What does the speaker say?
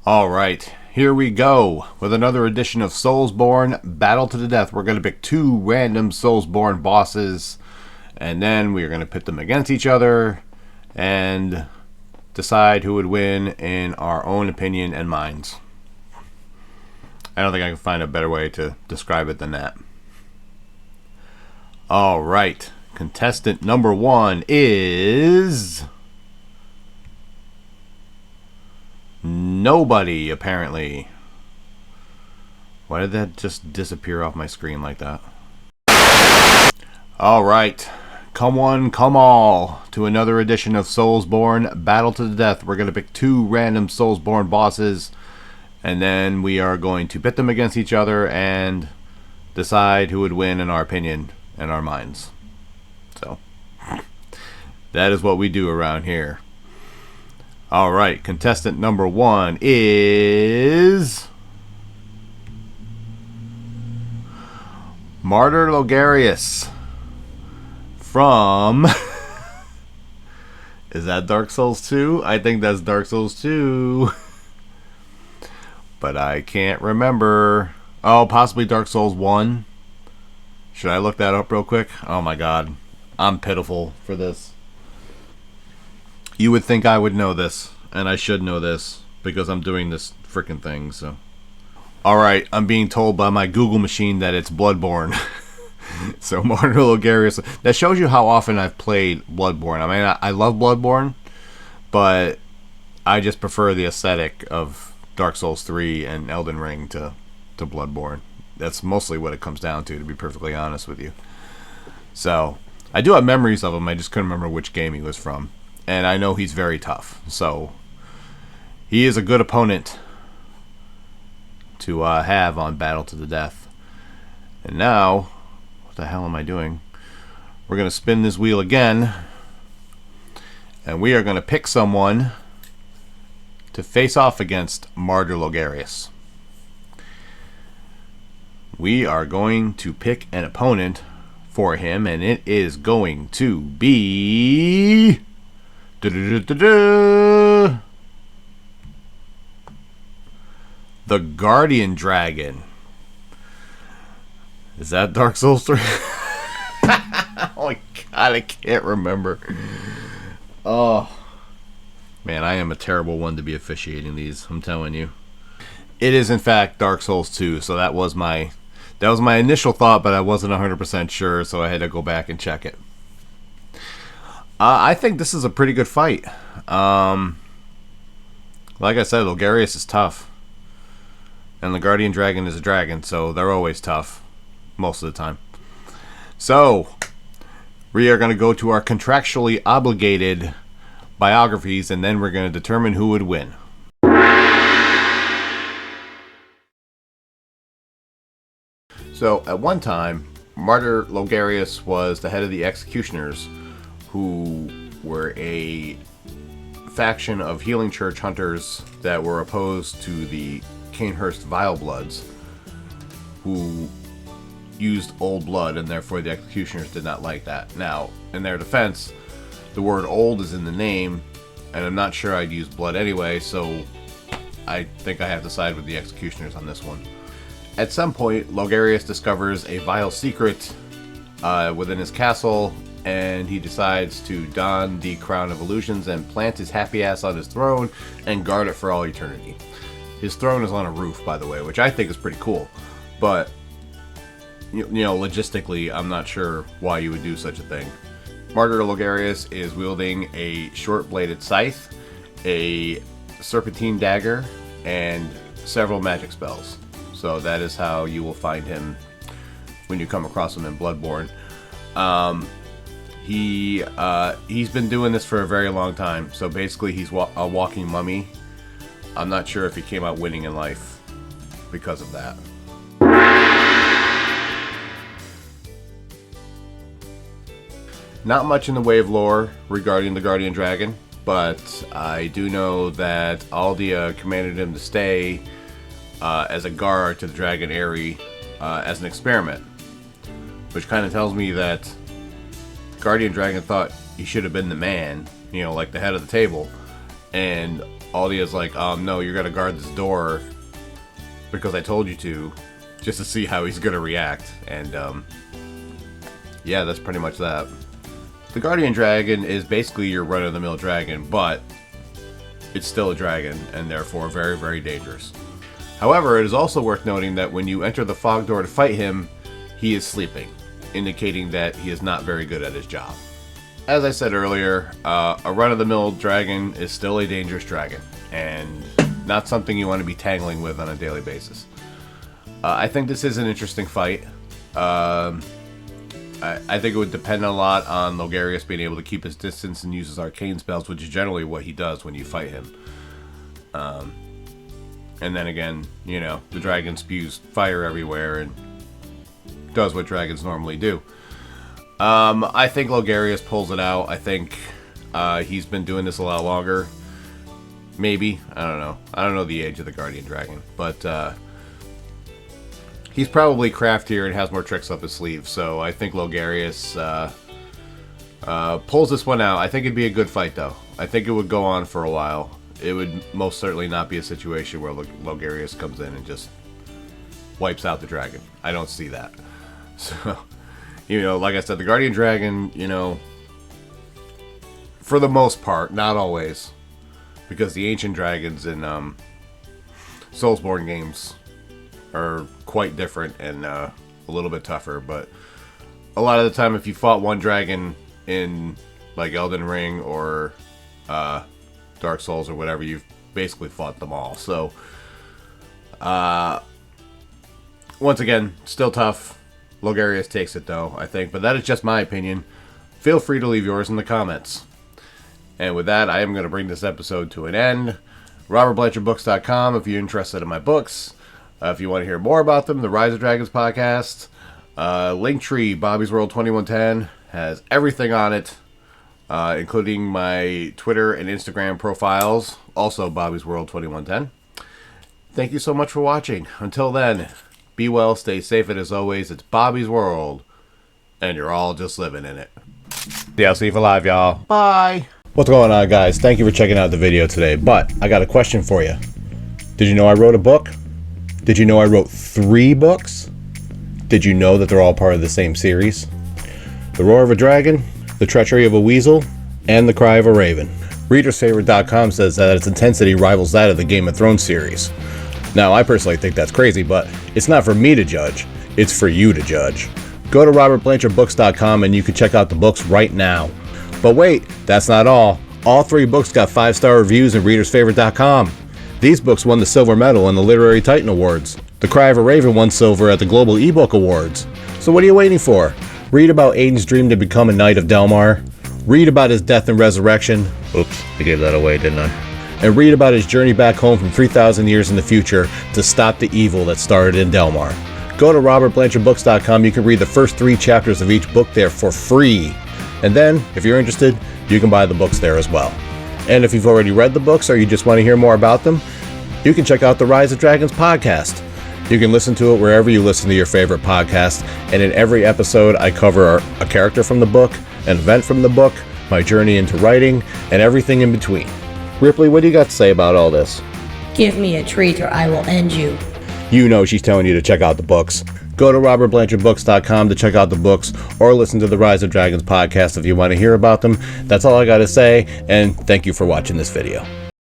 Alright, here we go with another edition of SoulsBorne Battle to the Death. We're going to pick two random SoulsBorne bosses, and then we're going to pit them against each other and decide who would win in our own opinion and minds. I don't think I can find a better way to describe it than that. Alright, contestant number one is... nobody, apparently. Why did that just disappear off my screen like that? Alright. Come one, come all to another edition of SoulsBorne Battle to the Death. We're going to pick two random SoulsBorne bosses, and then we are going to pit them against each other and decide who would win in our opinion and our minds. So, that is what we do around here. Alright, contestant number one is... Martyr Logarius from... is that Dark Souls 2? I think that's Dark Souls 2. But I can't remember. Oh, possibly Dark Souls 1. Should I look that up real quick? Oh my god. I'm pitiful for this. You would think I would know this, and I should know this, because I'm doing this frickin' thing, so. Alright, I'm being told by my Google machine that it's Bloodborne. So, Martyr Logarius. That shows you how often I've played Bloodborne. I mean, I love Bloodborne, but I just prefer the aesthetic of Dark Souls 3 and Elden Ring to Bloodborne. That's mostly what it comes down to be perfectly honest with you. So, I do have memories of him, I just couldn't remember which game he was from. And I know he's very tough, so he is a good opponent to have on Battle to the Death. And now, what the hell am I doing? We're going to spin this wheel again, and we are going to pick someone to face off against Martyr Logarius. We are going to pick an opponent for him, and it is going to be... the Guardian Dragon. Is that Dark Souls 3? Oh my god, I can't remember. Oh man, I am a terrible one to be officiating these, I'm telling you. It is in fact Dark Souls 2, so that was my initial thought, but I wasn't 100% sure, so I had to go back and check it. I think this is a pretty good fight. Like I said, Logarius is tough. And the Guardian Dragon is a dragon, so they're always tough. Most of the time. So, we are going to go to our contractually obligated biographies, and then we're going to determine who would win. So, at one time, Martyr Logarius was the head of the Executioners, who were a faction of healing church hunters that were opposed to the Canehurst Vilebloods, who used old blood, and therefore the Executioners did not like that. Now, in their defense, the word old is in the name, and I'm not sure I'd use blood anyway, so I think I have to side with the Executioners on this one. At some point, Logarius discovers a vile secret within his castle, and he decides to don the Crown of Illusions and plant his happy ass on his throne and guard it for all eternity. His throne is on a roof, by the way, which I think is pretty cool. But, you know, logistically, I'm not sure why you would do such a thing. Martyr Logarius is wielding a short-bladed scythe, a serpentine dagger, and several magic spells. So that is how you will find him when you come across him in Bloodborne. He's been doing this for a very long time, so basically he's a walking mummy. I'm not sure if he came out winning in life because of that. Not much in the way of lore regarding the Guardian Dragon, but I do know that Aldia commanded him to stay as a guard to the Dragon Eyrie as an experiment, which kind of tells me that Guardian Dragon thought he should have been the man, you know, like the head of the table, and Aldia's like, no, you're gonna guard this door because I told you to, just to see how he's gonna react. And yeah, that's pretty much that. The Guardian Dragon is basically your run-of-the-mill dragon, but it's still a dragon, and therefore very, very dangerous. However, it is also worth noting that when you enter the fog door to fight him, he is sleeping, indicating that he is not very good at his job. As I said earlier, a run-of-the-mill dragon is still a dangerous dragon, and not something you want to be tangling with on a daily basis. I think this is an interesting fight. I think it would depend a lot on Logarius being able to keep his distance and use his arcane spells, which is generally what he does when you fight him. And then again, you know, the dragon spews fire everywhere and does what dragons normally do. I think Logarius pulls it out. I think he's been doing this a lot longer. Maybe. I don't know. I don't know the age of the Guardian Dragon. But he's probably craftier and has more tricks up his sleeve. So I think Logarius pulls this one out. I think it'd be a good fight, though. I think it would go on for a while. It would most certainly not be a situation where Logarius comes in and just wipes out the dragon. I don't see that. So, you know, like I said, the Guardian Dragon, you know, for the most part, not always, because the ancient dragons in SoulsBorne games are quite different and a little bit tougher. But a lot of the time, if you fought one dragon in like Elden Ring or Dark Souls or whatever, you've basically fought them all. So once again, still tough. Logarius takes it though, I think, but that is just my opinion. Feel free to leave yours in the comments. And with that, I am going to bring this episode to an end. RobertBlanchardBooks.com if you're interested in my books. If you want to hear more about them, the Rise of Dragons podcast. Linktree, Bobby's World 2110, has everything on it, including my Twitter and Instagram profiles, also Bobby's World 2110. Thank you so much for watching. Until then, be well, stay safe, and as always, it's Bobby's World, and you're all just living in it. Yeah, I'll see you for live, y'all. Bye! What's going on, guys? Thank you for checking out the video today, but I got a question for you. Did you know I wrote a book? Did you know I wrote 3 books? Did you know that they're all part of the same series? The Roar of a Dragon, The Treachery of a Weasel, and The Cry of a Raven. ReadersFavorite.com says that its intensity rivals that of the Game of Thrones series. Now, I personally think that's crazy, but it's not for me to judge. It's for you to judge. Go to RobertBlanchardBooks.com and you can check out the books right now. But wait, that's not all. All 3 books got 5-star reviews in ReadersFavorite.com. These books won the Silver Medal in the Literary Titan Awards. The Cry of a Raven won Silver at the Global eBook Awards. So what are you waiting for? Read about Aiden's dream to become a Knight of Delmar. Read about his death and resurrection. Oops, I gave that away, didn't I? And read about his journey back home from 3,000 years in the future to stop the evil that started in Delmar. Go to RobertBlanchardBooks.com. You can read the first 3 chapters of each book there for free. And then, if you're interested, you can buy the books there as well. And if you've already read the books or you just want to hear more about them, you can check out the Rise of Dragons podcast. You can listen to it wherever you listen to your favorite podcast. And in every episode, I cover a character from the book, an event from the book, my journey into writing, and everything in between. Ripley, what do you got to say about all this? Give me a treat or I will end you. You know she's telling you to check out the books. Go to RobertBlanchardBooks.com to check out the books or listen to the Rise of Dragons podcast if you want to hear about them. That's all I got to say, and thank you for watching this video.